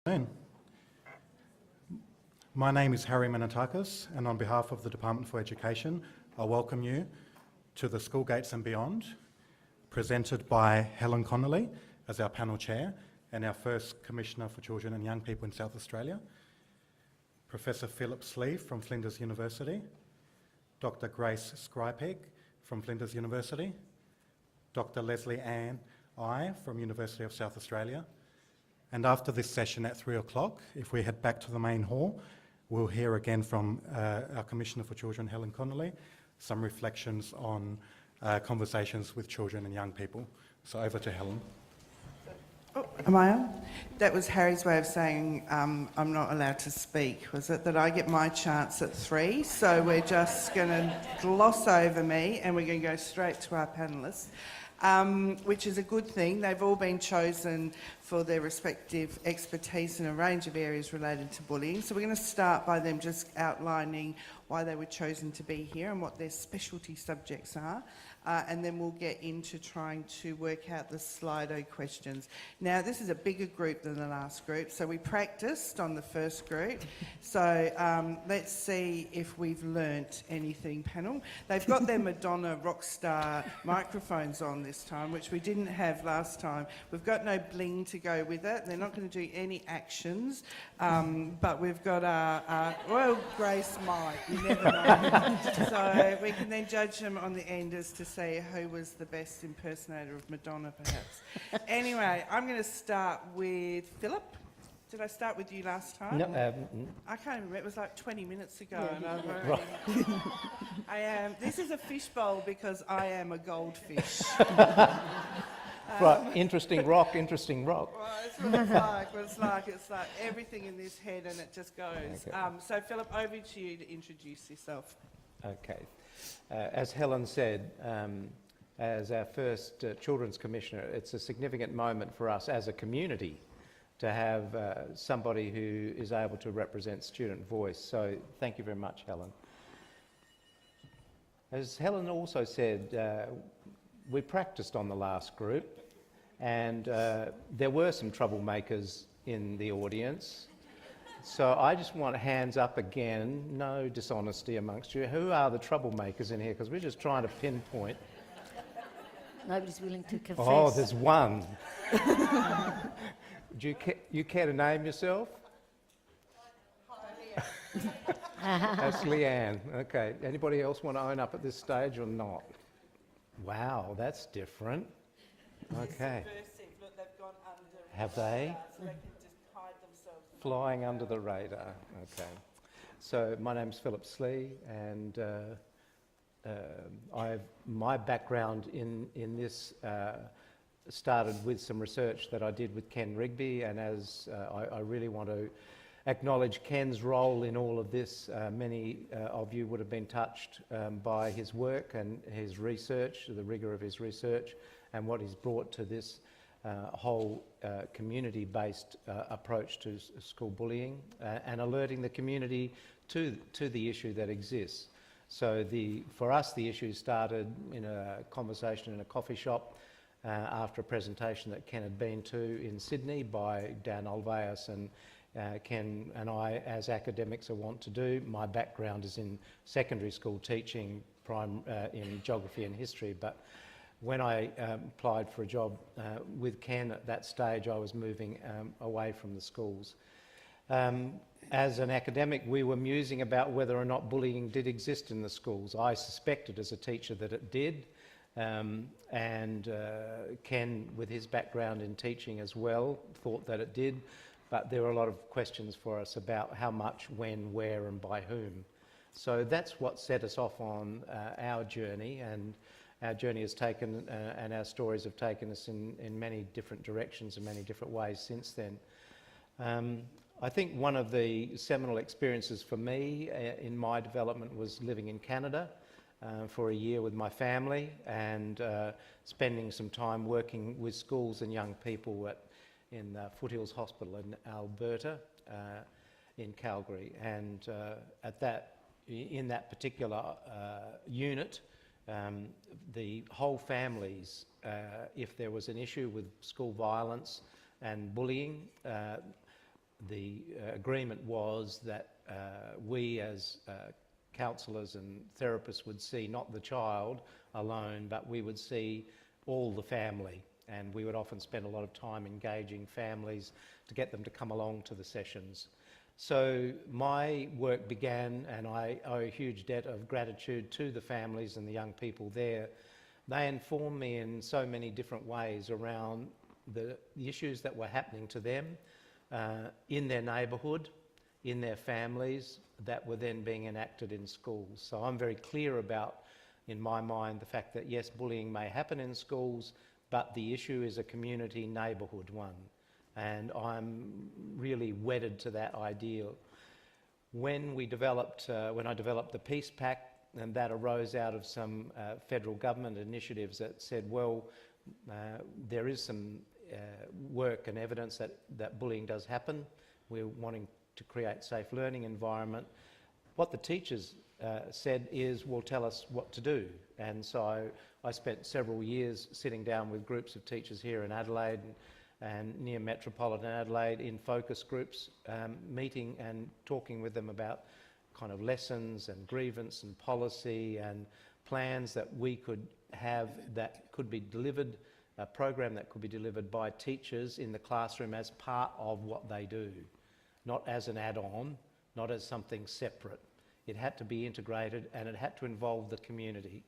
afternoon. My name is Harry Manatakis, and on behalf of the Department for Education, I welcome you to the School Gates and Beyond, presented by Helen Connolly as our panel chair and our first Commissioner for Children and Young People in South Australia, Professor Phillip from Flinders University, Dr. Grace Skrzypiec from Flinders University, Dr. Lesley-Anne from University of South Australia. And after this session at 3 o'clock, if we head back to the main hall, we'll hear again from our Commissioner for Children, Helen Connolly, some reflections on conversations with children and young people. So over to Helen. Oh, am I on? That was Harry's way of saying I'm not allowed to speak, was it? That I get my chance at 3, so we're just going to gloss over me and we're going to go straight to our panellists. Which is a good thing. They've all been chosen for their respective expertise in a range of areas related to bullying. So we're going to start by them just outlining why they were chosen to be here and what their specialty subjects are. And then we'll get into trying to work out the Slido questions. Now, this is a bigger group than the last group, so we practiced on the first group. So let's see if we've learnt anything, panel. They've got their Madonna Rockstar microphones on this time, which we didn't have last time. We've got no bling to go with it. They're not going to do any actions, but we've got our Royal Grace mic. You never know. So we can then judge them on the end as to say who was the best impersonator of Madonna, perhaps. Anyway, I'm going to start with Phillip. Did I start with you last time? No, I can't remember. It was like 20 minutes ago. Yeah, and right. This is a fishbowl because I am a goldfish. Right, interesting rock. Well, it's what it's like. It's like everything in this head and it just goes. Okay. So, Phillip, over to you to introduce yourself. Okay. As Helen said, as our first Children's Commissioner, it's a significant moment for us as a community to have somebody who is able to represent student voice. So thank you very much, Helen. As Helen also said, we practiced on the last group, and there were some troublemakers in the audience. So I just want hands up again, no dishonesty amongst you. Who are the troublemakers in here? Because we're just trying to pinpoint. Nobody's willing to confess. Oh, there's one. Do you care to name yourself? That's Leanne. Okay. Anybody else want to own up at this stage or not? Wow, that's different. Okay. Look, they've gone under. Have they? So they can just hide themselves. Flying under the radar. Okay. So my name's Phillip Slee, and my background in this started with some research that I did with Ken Rigby, and as I really want to acknowledge Ken's role in all of this. Many of you would have been touched by his work and his research, the rigour of his research, and what he's brought to this whole community-based approach to school bullying and alerting the community to the issue that exists. So for us, the issue started in a conversation in a coffee shop after a presentation that Ken had been to in Sydney by Dan Olveus, and Ken and I, as academics, are wont to do. My background is in secondary school teaching in geography and history, but when I applied for a job with Ken at that stage, I was moving away from the schools. As an academic, we were musing about whether or not bullying did exist in the schools. I suspected as a teacher that it did, and Ken, with his background in teaching as well, thought that it did, but there were a lot of questions for us about how much, when, where and by whom. So that's what set us off on our journey, and our journey has taken, and our stories have taken us in many different directions and many different ways since then. I think one of the seminal experiences for me in my development was living in Canada for a year with my family, and spending some time working with schools and young people in Foothills Hospital in Alberta, in Calgary. And in that particular unit, the whole families, if there was an issue with school violence and bullying, agreement was that we as counsellors and therapists would see not the child alone, but we would see all the family, and we would often spend a lot of time engaging families to get them to come along to the sessions. So my work began, and I owe a huge debt of gratitude to the families and the young people there. They informed me in so many different ways around the issues that were happening to them in their neighbourhood, in their families, that were then being enacted in schools. So I'm very clear about, in my mind, the fact that yes, bullying may happen in schools, but the issue is a community neighbourhood one. And I'm really wedded to that ideal. When I developed the Peace Pact, and that arose out of some federal government initiatives that said, well, there is some work and evidence that bullying does happen. We're wanting to create safe learning environment. What the teachers said is, well, tell us what to do. And so I spent several years sitting down with groups of teachers here in Adelaide and near metropolitan Adelaide in focus groups, meeting and talking with them about kind of lessons and grievance and policy and plans that we could have that could be delivered, a program that could be delivered by teachers in the classroom as part of what they do, not as an add-on, not as something separate. It had to be integrated and it had to involve the community.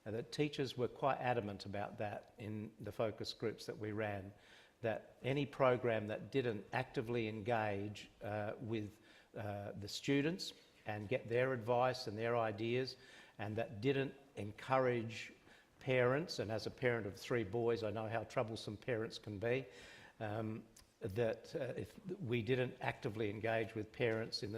And the teachers were quite adamant about that in the focus groups that we ran, that any program that didn't actively engage with the students and get their advice and their ideas, and that didn't encourage parents, and as a parent of 3 boys, I know how troublesome parents can be, if we didn't actively engage with parents in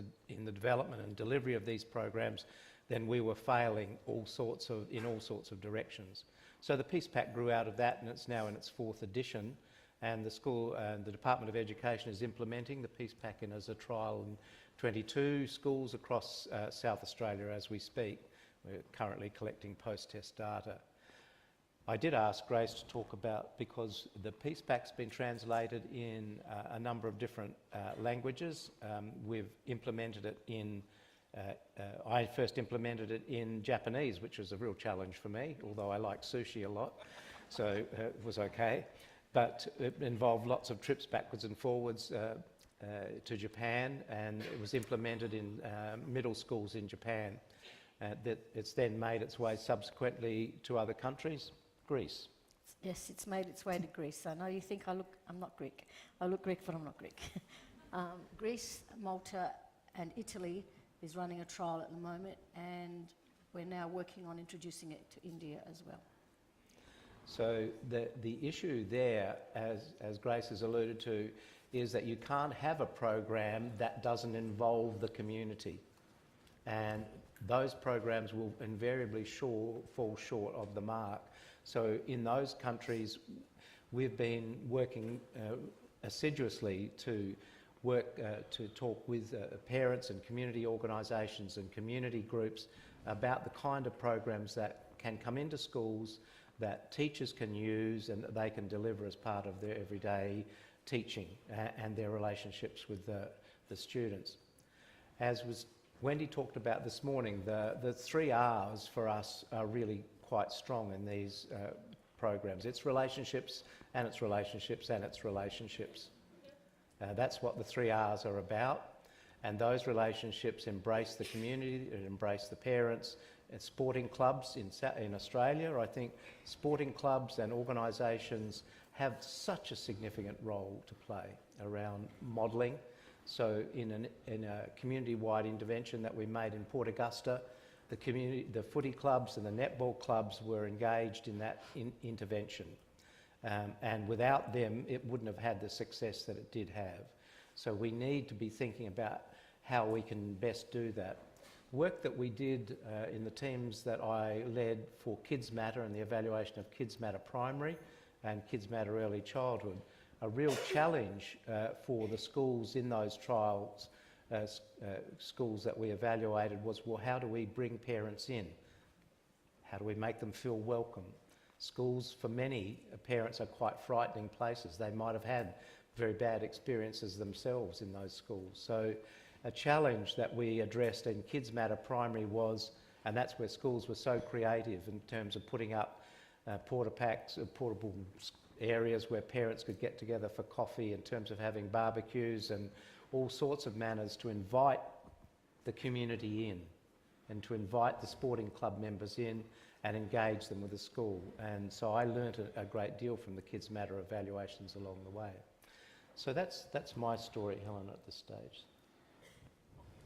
the development and delivery of these programs, then we were failing in all sorts of directions. So the Peace Pact grew out of that, and it's now in its 4th edition, and the school and the Department of Education is implementing the Peace Pact as a trial in 22 schools across South Australia as we speak. We're currently collecting post-test data. I did ask Grace to talk about, because the Peace Pact's been translated in a number of different languages. We've implemented it in, I first implemented it in Japanese, which was a real challenge for me, although I like sushi a lot, so it was okay. But it involved lots of trips backwards and forwards to Japan, and it was implemented in middle schools in Japan. That it's then made its way subsequently to other countries. Greece. Yes, it's made its way to Greece. I know you think I'm not Greek. I look Greek, but I'm not Greek. Greece, Malta and Italy is running a trial at the moment, and we're now working on introducing it to India as well. So the issue there, as Grace has alluded to, is that you can't have a program that doesn't involve the community. And those programs will invariably fall short of the mark. So in those countries, we've been working assiduously to talk with parents and community organisations and community groups about the kind of programs that can come into schools that teachers can use and that they can deliver as part of their everyday teaching and their relationships with the students. As Wendy talked about this morning, the 3 R's for us are really quite strong in these programs. It's relationships, and it's relationships, and it's relationships. That's what the 3 R's are about, and those relationships embrace the community, embrace the parents. And sporting clubs in Australia, I think sporting clubs and organisations have such a significant role to play around modelling. So in a community-wide intervention that we made in Port Augusta, the footy clubs and the netball clubs were engaged in that intervention. And without them, it wouldn't have had the success that it did have. So we need to be thinking about how we can best do that. Work that we did in the teams that I led for Kids Matter and the evaluation of Kids Matter Primary and Kids Matter Early Childhood, a real challenge for the schools in those trials, schools that we evaluated was, well, how do we bring parents in? How do we make them feel welcome? Schools, for many parents, are quite frightening places. They might have had very bad experiences themselves in those schools. So a challenge that we addressed in Kids Matter Primary was, and that's where schools were so creative in terms of putting up porta packs, portable areas where parents could get together for coffee, in terms of having barbecues and all sorts of manners to invite the community in and to invite the sporting club members in and engage them with the school. And so I learnt a great deal from the Kids Matter evaluations along the way. So that's my story, Helen, at this stage.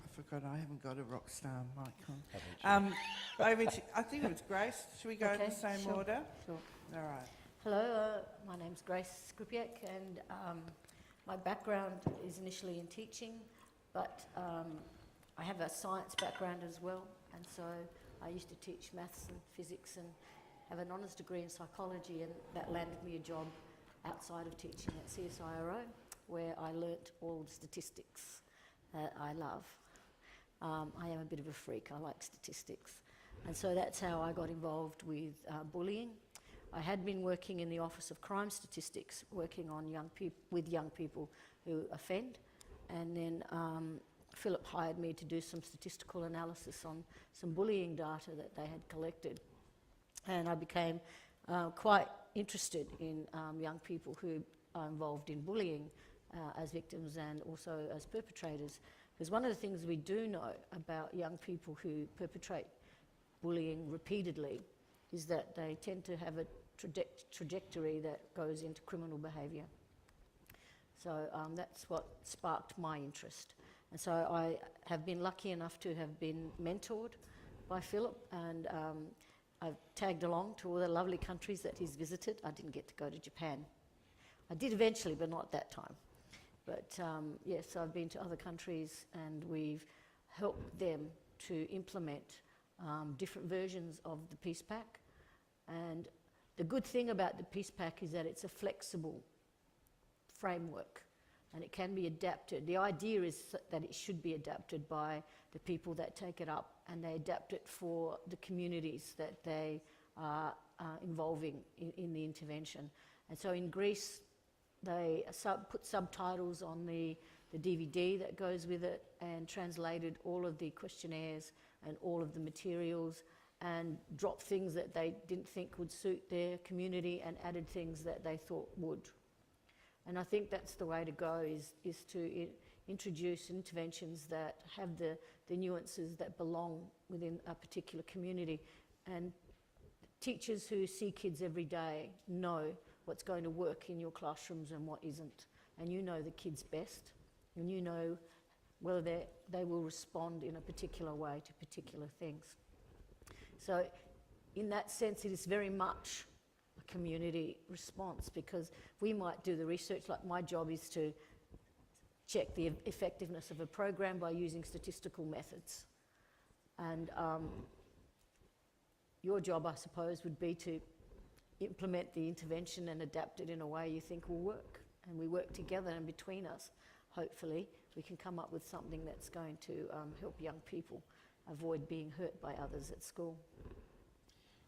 I forgot I haven't got a rock star mic on. Haven't you? Over to, I think it was Grace. Should we go in Okay, the same sure, order? sure. All right. Hello, my name's Grace Skrzypiec, and my background is initially in teaching, but I have a science background as well, and so I used to teach maths and physics and have an honours degree in psychology, and that landed me a job outside of teaching at CSIRO, where I learnt all the statistics that I love. I am a bit of a freak, I like statistics. And so that's how I got involved with bullying. I had been working in the Office of Crime Statistics, working on with young people who offend, and then Phillip hired me to do some statistical analysis on some bullying data that they had collected. And I became quite interested in young people who are involved in bullying as victims and also as perpetrators. Because one of the things we do know about young people who perpetrate bullying repeatedly is that they tend to have a trajectory that goes into criminal behaviour. So that's what sparked my interest. And so I have been lucky enough to have been mentored by Phillip, and I've tagged along to all the lovely countries that he's visited. I didn't get to go to Japan. I did eventually, but not that time. But yes, I've been to other countries, and we've helped them to implement different versions of the Peace Pack. And the good thing about the Peace Pack is that it's a flexible framework, and it can be adapted. The idea is that it should be adapted by the people that take it up, and they adapt it for the communities that they are involving in the intervention. And so in Greece, they put subtitles on the DVD that goes with it, and translated all of the questionnaires and all of the materials, and dropped things that they didn't think would suit their community and added things that they thought would. And I think that's the way to go, is to introduce interventions that have the nuances that belong within a particular community. And teachers who see kids every day know what's going to work in your classrooms and what isn't. And you know the kids best, and you know whether they will respond in a particular way to particular things. So in that sense, it is very much a community response, because we might do the research. Like, my job is to check the effectiveness of a program by using statistical methods. And your job, I suppose, would be to implement the intervention and adapt it in a way you think will work. And we work together, and between us, hopefully, we can come up with something that's going to help young people avoid being hurt by others at school.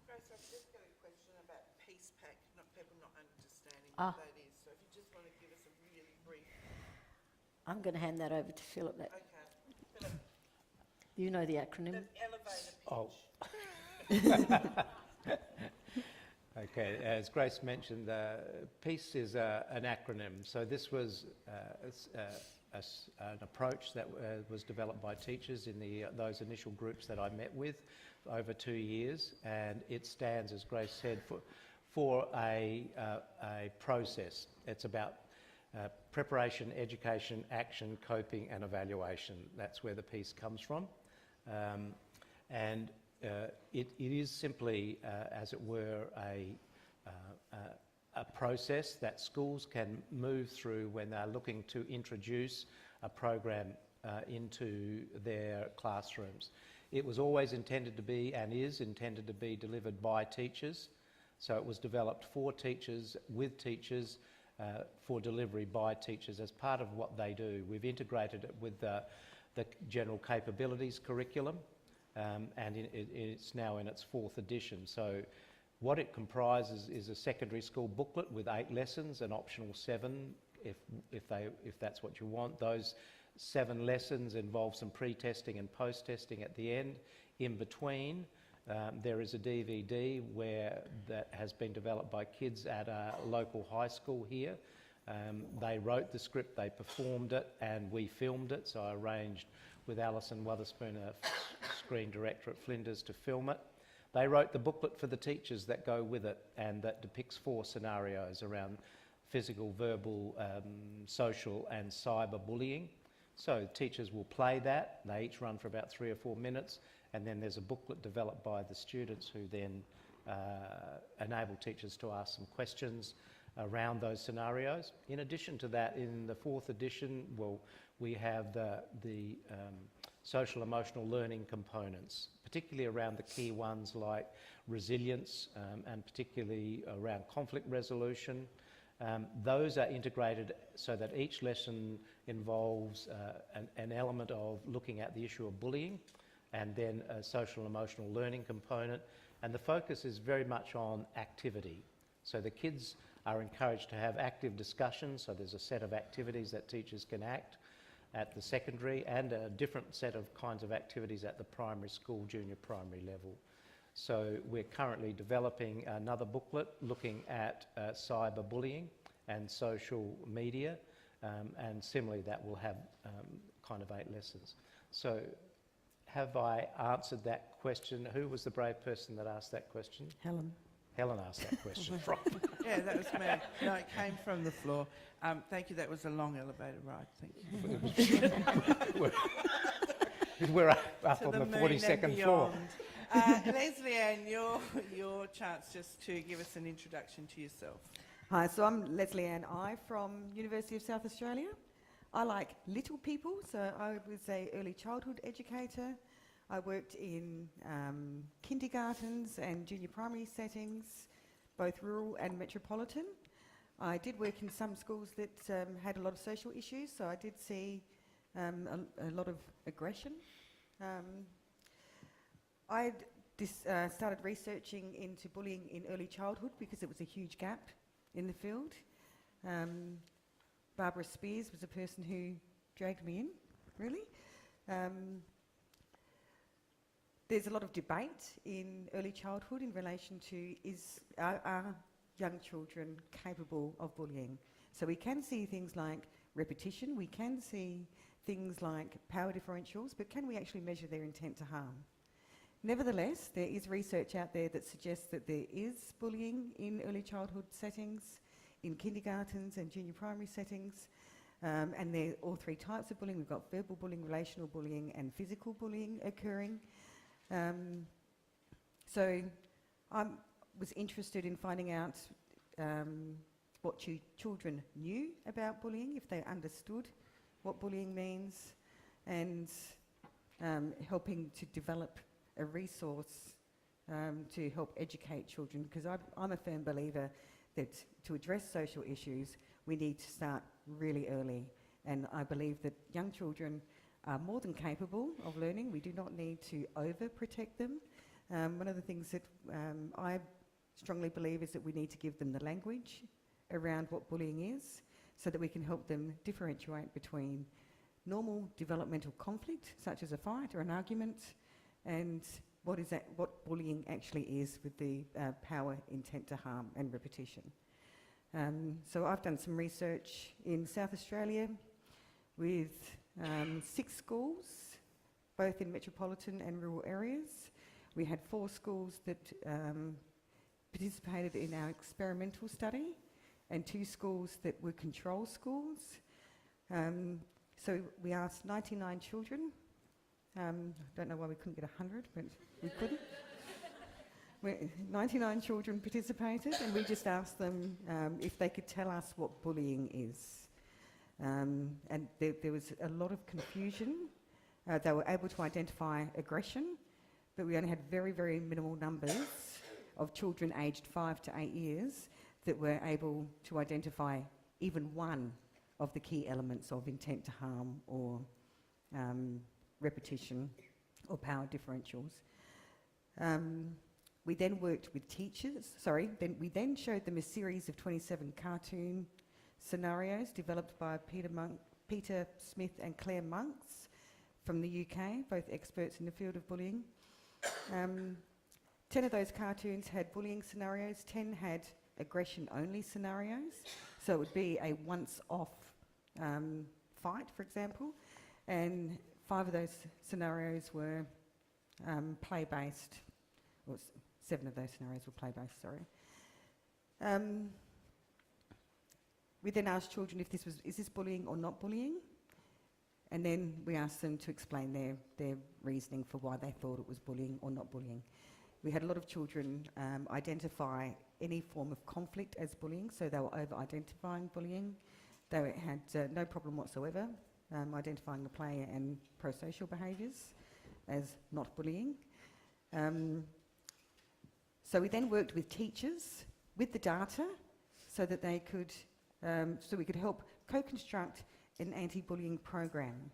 Grace, I've just got a question about Peace Pack, people not understanding what that is. So if you just want to give us a really brief... I'm going to hand that over to Phillip. Okay. Phillip, You know the acronym. the elevator pitch. Oh. Okay, as Grace mentioned, PEACE is an acronym. So this was an approach that was developed by teachers in those initial groups that I met with over 2 years, and it stands, as Grace said, for a process. It's about preparation, education, action, coping and evaluation. That's where the PEACE comes from. It is simply, as it were, a process that schools can move through when they're looking to introduce a program into their classrooms. It was always intended to be, and is intended to be, delivered by teachers. So it was developed for teachers, with teachers, for delivery by teachers as part of what they do. We've integrated it with the general capabilities curriculum. And it's now in its 4th edition. So what it comprises is a secondary school booklet with 8 lessons, an optional 7 if that's what you want. Those 7 lessons involve some pre-testing and post-testing at the end. In between, there is a DVD that has been developed by kids at a local high school here. They wrote the script, they performed it, and we filmed it. So I arranged with Alison Wotherspoon, a screen director at Flinders, to film it. They wrote the booklet for the teachers that go with it, and that depicts 4 scenarios around physical, verbal, social and cyber bullying. So teachers will play that. They each run for about 3 or 4 minutes, and then there's a booklet developed by the students who then enable teachers to ask some questions around those scenarios. In addition to that, in the 4th edition, we have the social emotional learning components, particularly around the key ones like resilience and particularly around conflict resolution. Those are integrated so that each lesson involves an element of looking at the issue of bullying, and then a social emotional learning component. And the focus is very much on activity. So the kids are encouraged to have active discussions. So there's a set of activities that teachers can act at the secondary, and a different set of kinds of activities at the primary school, junior primary level. So we're currently developing another booklet looking at cyber bullying and social media, and similarly that will have kind of 8 lessons. So have I answered that question? Who was the brave person that asked that question? Helen. Helen asked that question. Yeah, that was me. No, it came from the floor. Thank you. That was a long elevator ride. Thank you. We're up To on the moon 42nd and floor. beyond. Lesley-Anne, your chance just to give us an introduction to yourself. Hi, so I'm Lesley-Anne from University of South Australia. I like little people, so I was an early childhood educator. I worked in kindergartens and junior primary settings, both rural and metropolitan. I did work in some schools that had a lot of social issues, so I did see a lot of aggression. I started researching into bullying in early childhood because it was a huge gap in the field. Barbara Spears was the person who dragged me in, really. There's a lot of debate in early childhood in relation to are young children capable of bullying. So we can see things like repetition, we can see things like power differentials, but can we actually measure their intent to harm? Nevertheless, there is research out there that suggests that there is bullying in early childhood settings, in kindergartens and junior primary settings, and there are all 3 types of bullying. We've got verbal bullying, relational bullying and physical bullying occurring. So I was interested in finding out what children knew about bullying, if they understood what bullying means, and helping to develop a resource to help educate children, because I'm a firm believer that to address social issues, we need to start really early. And I believe that young children are more than capable of learning. We do not need to overprotect them. One of the things that I strongly believe is that we need to give them the language around what bullying is, so that we can help them differentiate between normal developmental conflict, such as a fight or an argument, and what bullying actually is with the power, intent to harm and repetition. So I've done some research in South Australia with 6 schools, both in metropolitan and rural areas. We had 4 schools that participated in our experimental study, and 2 schools that were control schools. So we asked 99 children. Don't know why we couldn't get 100, but we couldn't. 99 children participated, and we just asked them if they could tell us what bullying is. And there was a lot of confusion. They were able to identify aggression, but we only had very, very minimal numbers of children aged 5 to 8 years that were able to identify even one of the key elements of intent to harm or repetition or power differentials. We then worked with teachers, we then showed them a series of 27 cartoon scenarios developed by Peter Smith and Claire Monks from the UK, both experts in the field of bullying. 10 of those cartoons had bullying scenarios, 10 had aggression-only scenarios. So it would be a once-off fight, for example, and 5 of those scenarios were play-based, or 7 of those scenarios were play-based, sorry. We then asked children if is this bullying or not bullying? And then we asked them to explain their reasoning for why they thought it was bullying or not bullying. We had a lot of children identify any form of conflict as bullying, so they were over-identifying bullying. They had no problem whatsoever identifying the play and prosocial behaviours as not bullying. So we then worked with teachers with the data so that they could, so we could help co-construct an anti-bullying program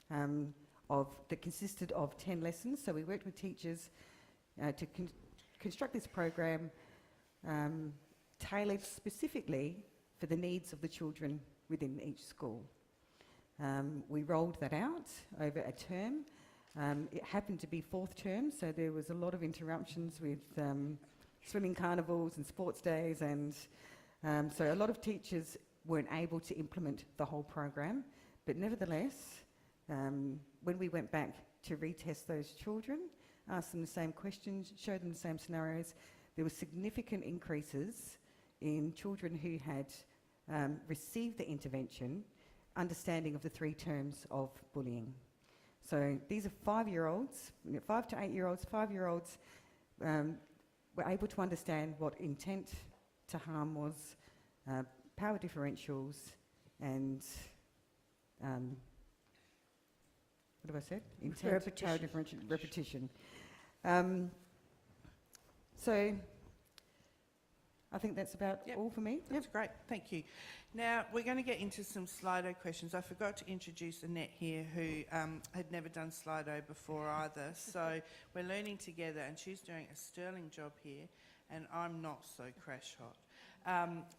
that consisted of 10 lessons. So we worked with teachers to construct this program tailored specifically for the needs of the children within each school. We rolled that out over a term. It happened to be 4th term, so there was a lot of interruptions with swimming carnivals and sports days, and so a lot of teachers weren't able to implement the whole program. But nevertheless, when we went back to retest those children, asked them the same questions, showed them the same scenarios, there were significant increases in children who had received the intervention, understanding of the 3 terms of bullying. So these are 5-year-olds, 5 to 8-year-olds, 5-year-olds were able to understand what intent to harm was, power differentials, and what have I said? Intent, Repetition. power differential, repetition. So I think that's about all for me. That's great, thank you. Now, we're going to get into some Slido questions. I forgot to introduce Annette here, who had never done Slido before either. So we're learning together, and she's doing a sterling job here, and I'm not so crash hot.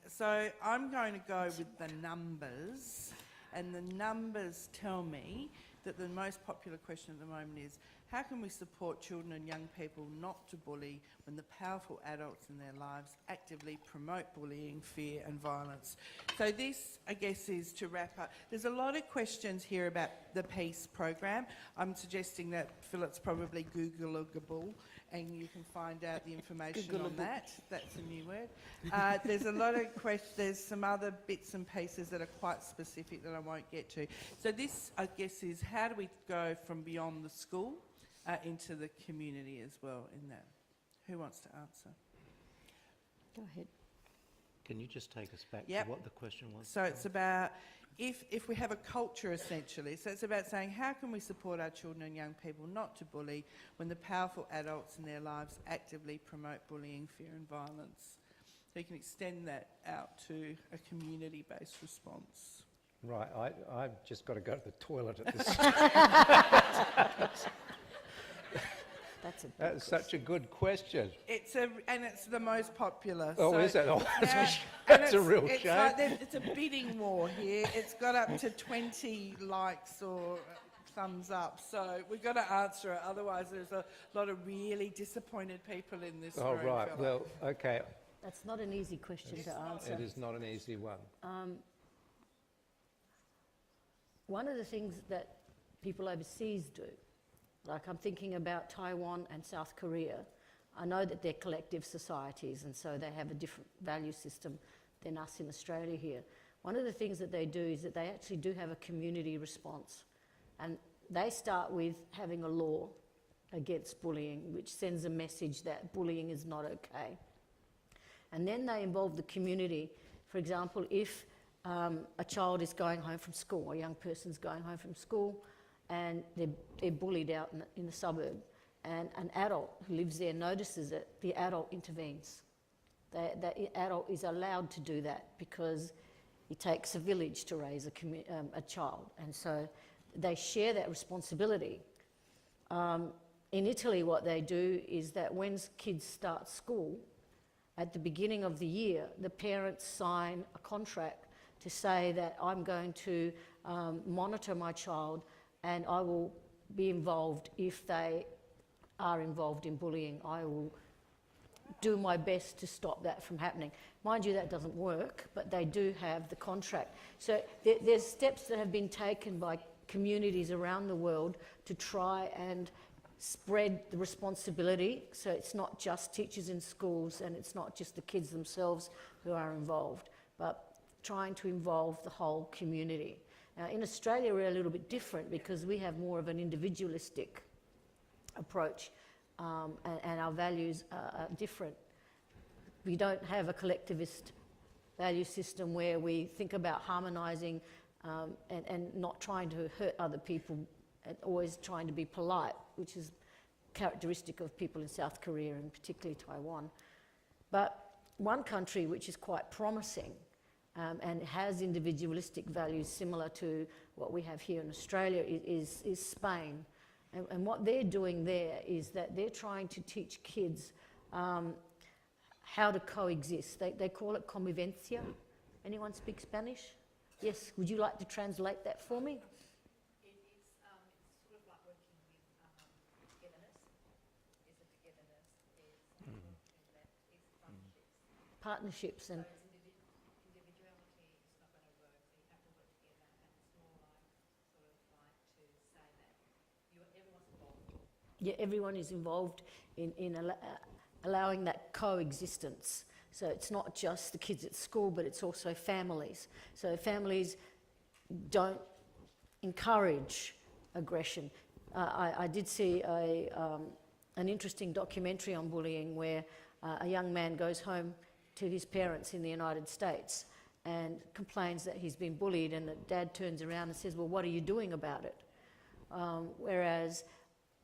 So I'm going to go with the numbers, and the numbers tell me that the most popular question at the moment is, how can we support children and young people not to bully when the powerful adults in their lives actively promote bullying, fear and violence? So this, I guess, is to wrap up. There's a lot of questions here about the PEACE program. I'm suggesting that Philip's probably Googleable, and you can find out the information on that. That's a new word. There's a lot of questions. There's some other bits and pieces that are quite specific that I won't get to. So this, I guess, is how do we go from beyond the school into the community as well in that? Who wants to answer? Go ahead. Can you just take us back Yep. to what the question was? So it's about if we have a culture, essentially. So it's about saying, how can we support our children and young people not to bully when the powerful adults in their lives actively promote bullying, fear and violence? So you can extend that out to a community-based response. Right, I've just got to go to the toilet at this. That's such a good question. And it's the most popular. Oh, so is it? Oh, now- that's a and real it's shame. like it's a bidding war here. It's got up to 20 likes or thumbs up. So we've got to answer it. Otherwise, there's a lot of really disappointed people in this Oh, room. right. Phillip. Well, okay. That's not an easy question to answer. It is not an easy one. One of the things that people overseas do, like I'm thinking about Taiwan and South Korea, I know that they're collective societies and so they have a different value system than us in Australia here. One of the things that they do is that they actually do have a community response, and they start with having a law against bullying, which sends a message that bullying is not okay. And then they involve the community. For example, if a child is going home from school, a young person's going home from school, and they're bullied out in the suburb, and an adult who lives there notices it, the adult intervenes. The adult is allowed to do that because it takes a village to raise a child, and so they share that responsibility. In Italy, what they do is that when kids start school, at the beginning of the year, the parents sign a contract to say that I'm going to monitor my child and I will be involved if they are involved in bullying. I will do my best to stop that from happening. Mind you, that doesn't work, but they do have the contract. So there's steps that have been taken by communities around the world to try and spread the responsibility, so it's not just teachers in schools and it's not just the kids themselves who are involved, but trying to involve the whole community. Now, in Australia, we're a little bit different because we have more of an individualistic approach, and our values are different. We don't have a collectivist value system where we think about harmonising and not trying to hurt other people and always trying to be polite, which is characteristic of people in South Korea and particularly Taiwan. But one country which is quite promising and has individualistic values similar to what we have here in Australia is Spain. And what they're doing there is that they're trying to teach kids how to coexist. They call it convivencia. Anyone speak Spanish? Yes, would you like to translate that for me? It's sort of like working with togetherness. Is a togetherness is that is partnerships. Partnerships and So it's individuality is not going to work. So you have to work together, and it's more like sort of like to say that everyone's involved. yeah, everyone is involved in allowing that coexistence. So it's not just the kids at school, but it's also families. So families don't encourage aggression. I did see an interesting documentary on bullying where a young man goes home to his parents in the United States and complains that he's been bullied, and the dad turns around and says, well, what are you doing about it?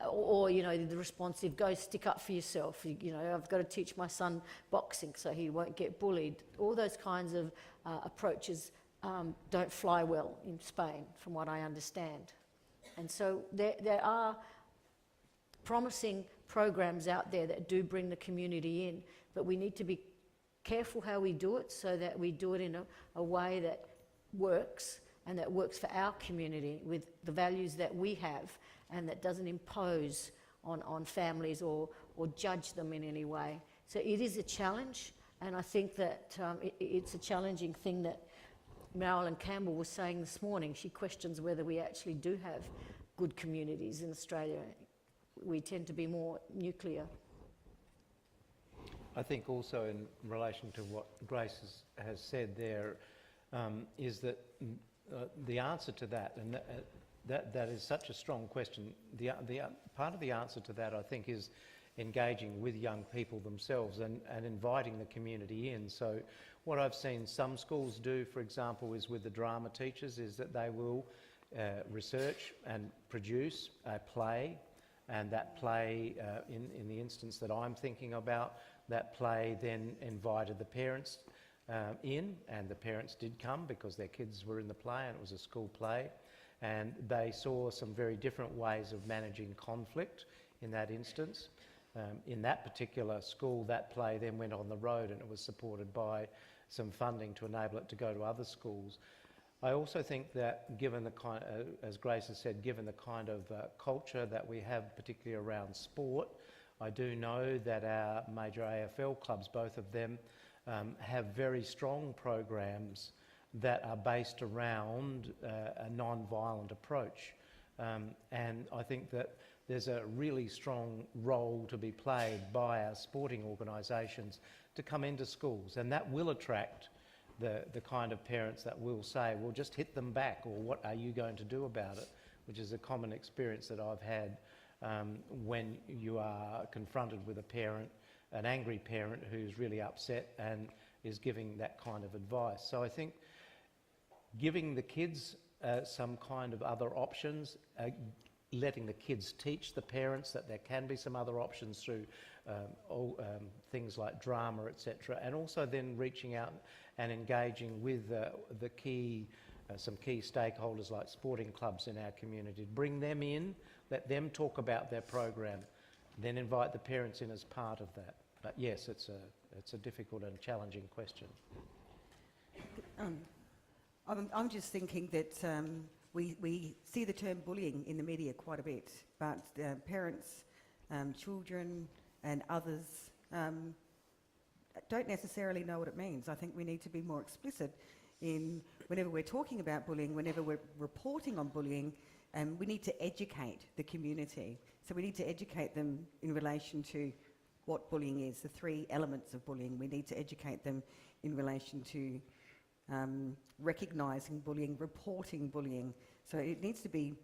Or, you know, the responsive, go stick up for yourself. You know, I've got to teach my son boxing so he won't get bullied. All those kinds of approaches don't fly well in Spain, from what I understand. And so there are promising programs out there that do bring the community in, but we need to be careful how we do it so that we do it in a way that works and that works for our community with the values that we have, and that doesn't impose on families or judge them in any way. So it is a challenge, and I think that it's a challenging thing that Marilyn Campbell was saying this morning. She questions whether we actually do have good communities in Australia. We tend to be more nuclear. I think also in relation to what Grace has said there, is that the answer to that, and that is such a strong question. The part of the answer to that, I think, is engaging with young people themselves and inviting the community in. So what I've seen some schools do, for example, is with the drama teachers, is that they will research and produce a play, and that play, in the instance that I'm thinking about, that play then invited the parents in, and the parents did come because their kids were in the play and it was a school play, and they saw some very different ways of managing conflict in that instance. In that particular school, that play then went on the road and it was supported by some funding to enable it to go to other schools. I also think that given the kind, as Grace has said, given the kind of culture that we have, particularly around sport, I do know that our major AFL clubs, both of them, have very strong programs that are based around a non-violent approach. And I think that there's a really strong role to be played by our sporting organisations to come into schools, and that will attract the kind of parents that will say, well, just hit them back, or what are you going to do about it, which is a common experience that I've had when you are confronted with a parent, an angry parent who's really upset and is giving that kind of advice. So I think giving the kids some kind of other options, letting the kids teach the parents that there can be some other options through things like drama, etc., and also then reaching out and engaging with the key, some key stakeholders like sporting clubs in our community. Bring them in, let them talk about their program, then invite the parents in as part of that. But yes, it's a difficult and challenging question. I'm just thinking that we see the term bullying in the media quite a bit, but parents, children and others don't necessarily know what it means. I think we need to be more explicit in whenever we're talking about bullying, whenever we're reporting on bullying, we need to educate the community. So we need to educate them in relation to what bullying is, the 3 elements of bullying. We need to educate them in relation to recognising bullying, reporting bullying. So it needs to be,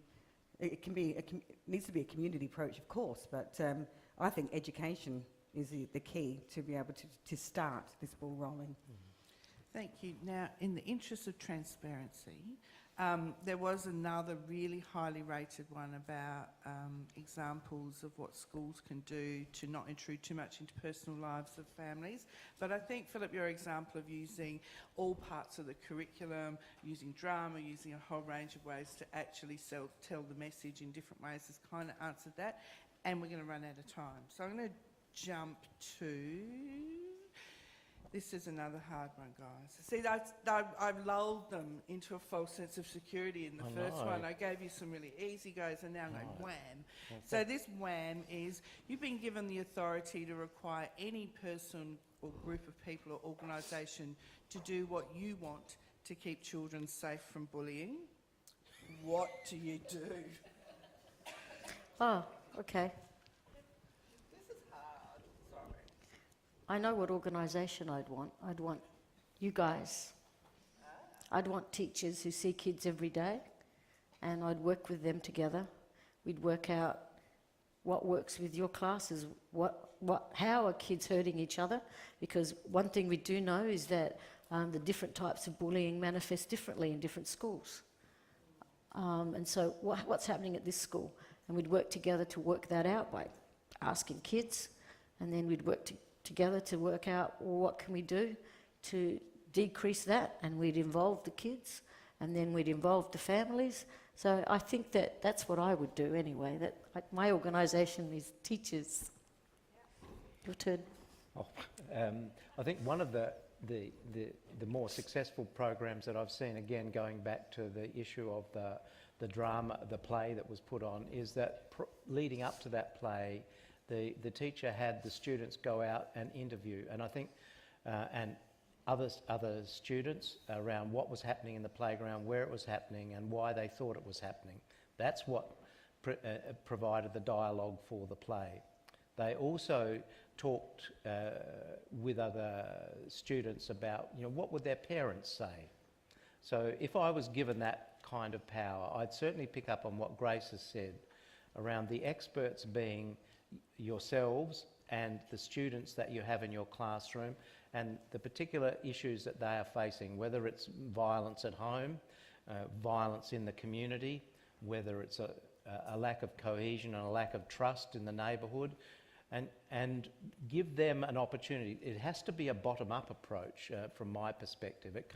needs to be a community approach, of course, but I think education is the key to be able to start this ball rolling. Thank you. Now, in the interest of transparency, there was another really highly rated one about examples of what schools can do to not intrude too much into personal lives of families. But I think, Phillip, your example of using all parts of the curriculum, using drama, using a whole range of ways to actually tell the message in different ways has kind of answered that. And we're going to run out of time. So I'm going to jump to... This is another hard one, guys. See, I've lulled them into a false sense of security in the first one. I gave you some really easy goes, and now I'm going wham. Okay. So this wham is, you've been given the authority to require any person or group of people or organisation to do what you want to keep children safe from bullying. What do you do? Oh, okay. I know what organisation I'd want. I'd want you guys. I'd want teachers who see kids every day, and I'd work with them together. We'd work out what works with your classes, how are kids hurting each other, because one thing we do know is that the different types of bullying manifest differently in different schools. And so what's happening at this school? And we'd work together to work that out by asking kids, and then we'd work together to work out, well, what can we do to decrease that, and we'd involve the kids, and then we'd involve the families. So I think that that's what I would do anyway, that like my organisation is teachers. Your turn. Oh, I think one of the more successful programs that I've seen, again going back to the issue of the drama, the play that was put on, is that leading up to that play, the teacher had the students go out and interview, and I think, and other students around what was happening in the playground, where it was happening, and why they thought it was happening. That's what provided the dialogue for the play. They also talked with other students about, what would their parents say? So if I was given that kind of power, I'd certainly pick up on what Grace has said around the experts being yourselves and the students that you have in your classroom and the particular issues that they are facing, whether it's violence at home, violence in the community, whether it's a lack of cohesion and a lack of trust in the neighbourhood, and give them an opportunity. It has to be a bottom-up approach from my perspective. It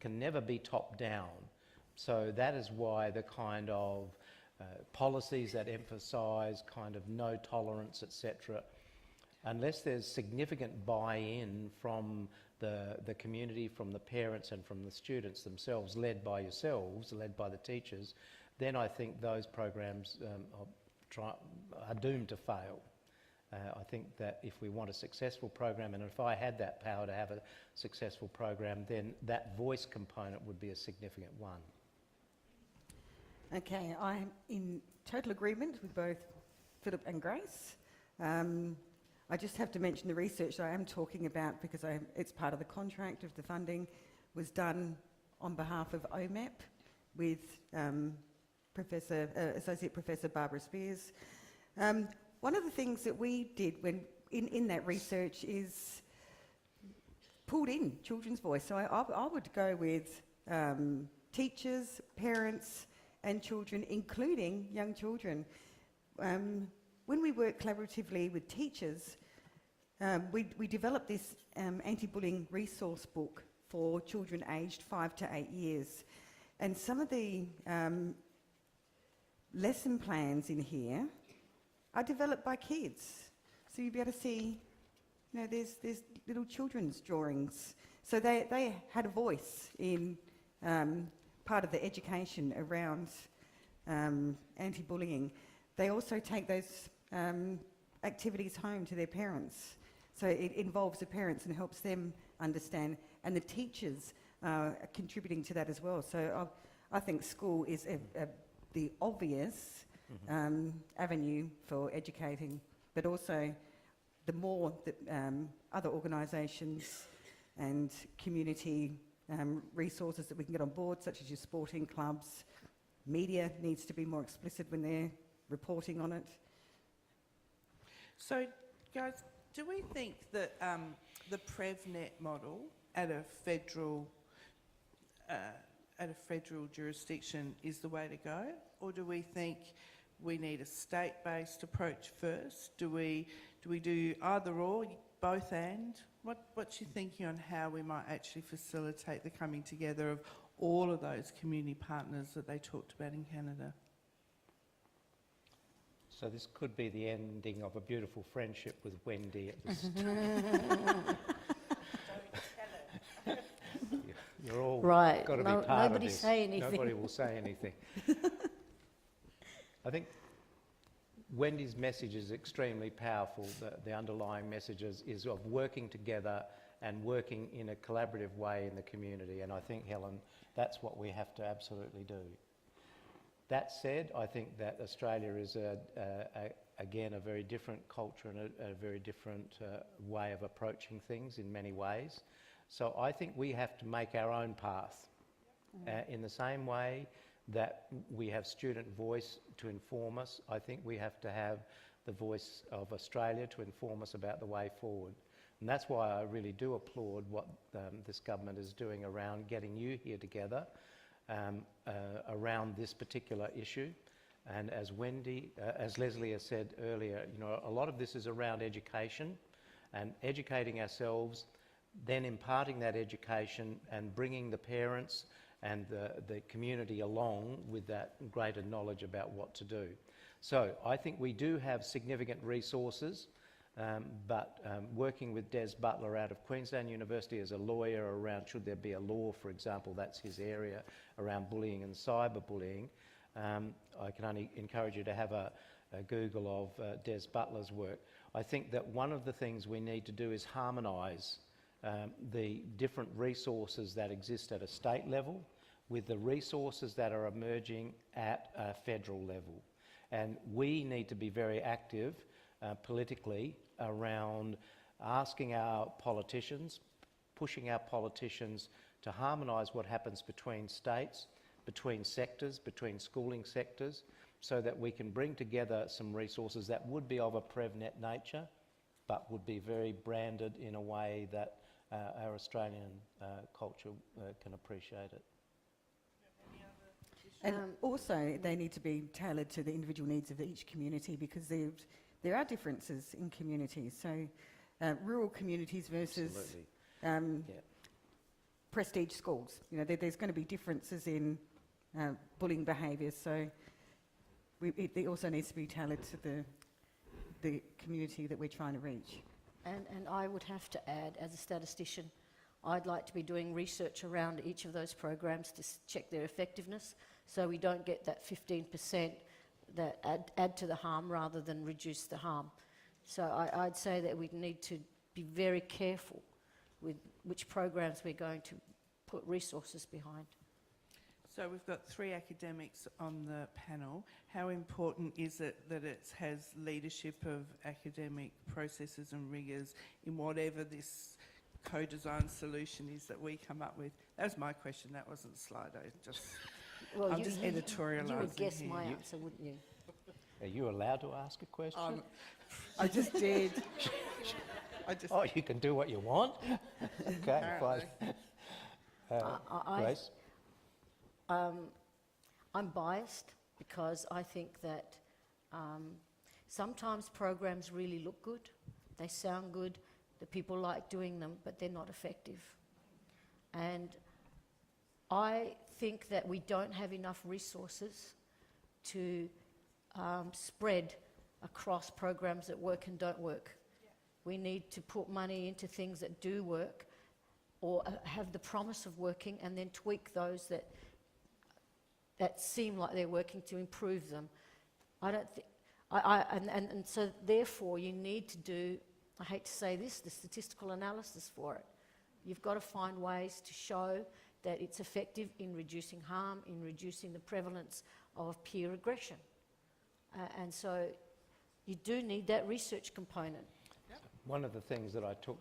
can never be top-down. So that is why the kind of policies that emphasise kind of no tolerance, etc., unless there's significant buy-in from the community, from the parents and from the students themselves, led by yourselves, led by the teachers, then I think those programs are doomed to fail. I think that if we want a successful program, and if I had that power to have a successful program, then that voice component would be a significant one. Okay, I'm in total agreement with both Phillip and Grace. I just have to mention the research I am talking about because it's part of the contract of the funding, was done on behalf of OMEP with Associate Professor Barbara Spears. One of the things that we did when in that research is pulled in children's voice. So I would go with teachers, parents, and children, including young children. When we work collaboratively with teachers, we developed this anti-bullying resource book for children aged 5 to 8 years. And some of the lesson plans in here are developed by kids. So you'll be able to see, there's little children's drawings. So they had a voice in part of the education around anti-bullying, they also take those activities home to their parents. So it involves the parents and helps them understand, and the teachers are contributing to that as well. So I think school is the obvious avenue for educating, but also the more that other organisations and community resources that we can get on board, such as your sporting clubs, media needs to be more explicit when they're reporting on it. So, guys, do we think that the PrevNet model at a federal jurisdiction is the way to go, or do we think we need a state-based approach first? Do we do either or, both and? What's your thinking on how we might actually facilitate the coming together of all of those community partners that they talked about in Canada? So this could be the ending of a beautiful friendship with Wendy at this You're all Right. got to No- be part nobody of this. say anything. Nobody will say anything. I think Wendy's message is extremely powerful. The underlying message is of working together and working in a collaborative way in the community. And I think, Helen, that's what we have to absolutely do. That said, I think that Australia is, again, a very different culture and a very different way of approaching things in many ways. So I think we have to make our own path in the same way that we have student voice to inform us. I think we have to have the voice of Australia to inform us about the way forward. And that's why I really do applaud what this government is doing around getting you here together around this particular issue. And as Lesley has said earlier, you know, a lot of this is around education and educating ourselves, then imparting that education and bringing the parents and the community along with that greater knowledge about what to do. So I think we do have significant resources, but working with Des Butler out of Queensland University as a lawyer around should there be a law, for example, that's his area, around bullying and cyberbullying, I can only encourage you to have a Google of Des Butler's work. I think that one of the things we need to do is harmonise the different resources that exist at a state level with the resources that are emerging at a federal level. And we need to be very active politically around asking our politicians, pushing our politicians to harmonise what happens between states, between sectors, between schooling sectors, so that we can bring together some resources that would be of a PrevNet nature, but would be very branded in a way that our Australian culture can appreciate it. And also, they need to be tailored to the individual needs of each community, because there are differences in communities. So, rural communities versus prestige schools. You know, there's going to be differences in bullying behaviours. So, it also needs to be tailored to the community that we're trying to reach. And I would have to add, as a statistician, I'd like to be doing research around each of those programs to check their effectiveness, so we don't get that 15% that add to the harm rather than reduce the harm. So I'd say that we need to be very careful with which programs we're going to put resources behind. So we've got 3 academics on the panel. How important is it that it has leadership of academic processes and rigours in whatever this co-design solution is that we come up with? That was my question, that wasn't Slido. Well, I'm just editorialising you would guess here. my answer, wouldn't you? Are you allowed to ask a question? I just did. Oh, you can do what you want? Okay, fine. Grace? I'm biased because I think that sometimes programs really look good, they sound good, the people like doing them, but they're not effective. And I think that we don't have enough resources to spread across programs that work and don't work. We need to put money into things that do work or have the promise of working, and then tweak those that seem like they're working to improve them. I don't think, and so therefore you need to do, I hate to say this, the statistical analysis for it. You've got to find ways to show that it's effective in reducing harm, in reducing the prevalence of peer aggression. And so you do need that research component. One of the things that I took,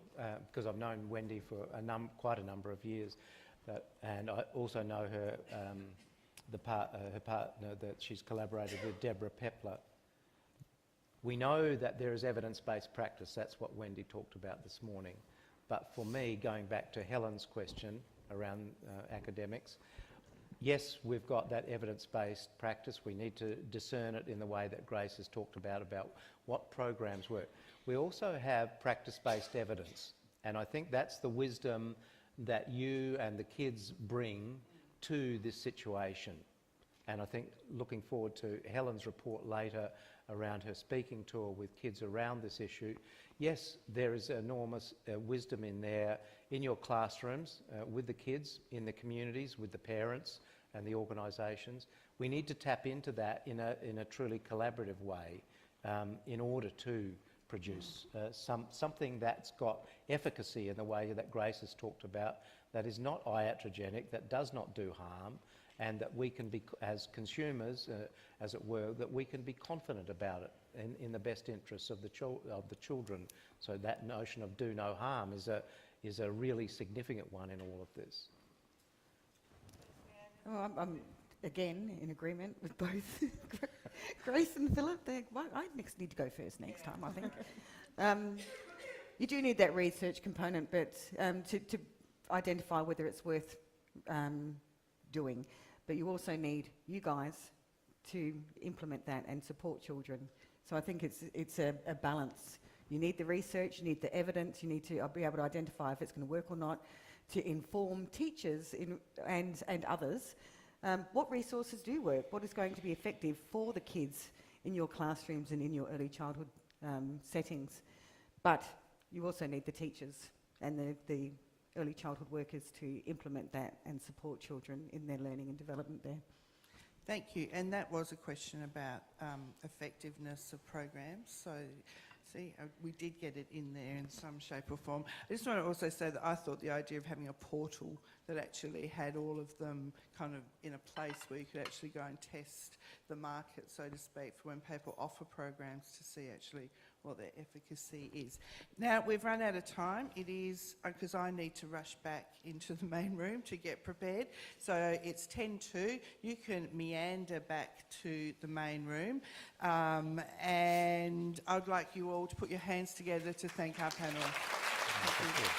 because I've known Wendy for quite a number of years, and I also know her, her partner that she's collaborated with, Deborah Pepler. We know that there is evidence-based practice. That's what Wendy talked about this morning. But for me, going back to Helen's question around academics, yes, we've got that evidence-based practice. We need to discern it in the way that Grace has talked about what programs work. We also have practice-based evidence, and I think that's the wisdom that you and the kids bring to this situation. And I think looking forward to Helen's report later around her speaking tour with kids around this issue. Yes, there is enormous wisdom in there, in your classrooms, with the kids, in the communities, with the parents and the organisations. We need to tap into that in a truly collaborative way in order to produce something that's got efficacy in the way that Grace has talked about, that is not iatrogenic, that does not do harm, and that we can be, as consumers, as it were, that we can be confident about it in the best interests of the children. So that notion of do no harm is a really significant one in all of this. Oh, I'm again in agreement with both Grace and Phillip. I need to go first next time, I think. You do need that research component, but to identify whether it's worth doing. But you also need you guys to implement that and support children. So I think it's a balance. You need the research, you need the evidence, you need to be able to identify if it's going to work or not, to inform teachers and others what resources do work, what is going to be effective for the kids in your classrooms and in your early childhood settings. But you also need the teachers and the early childhood workers to implement that and support children in their learning and development there. Thank you. And that was a question about effectiveness of programs. So, see, we did get it in there in some shape or form. I just want to also say that I thought the idea of having a portal that actually had all of them kind of in a place where you could actually go and test the market, so to speak, for when people offer programs to see actually what their efficacy is. Now, we've run out of time. It is, because I need to rush back into the main room to get prepared. So it's 10:02. You can meander back to the main room. And I'd like you all to put your hands together to thank our panel. Thank you.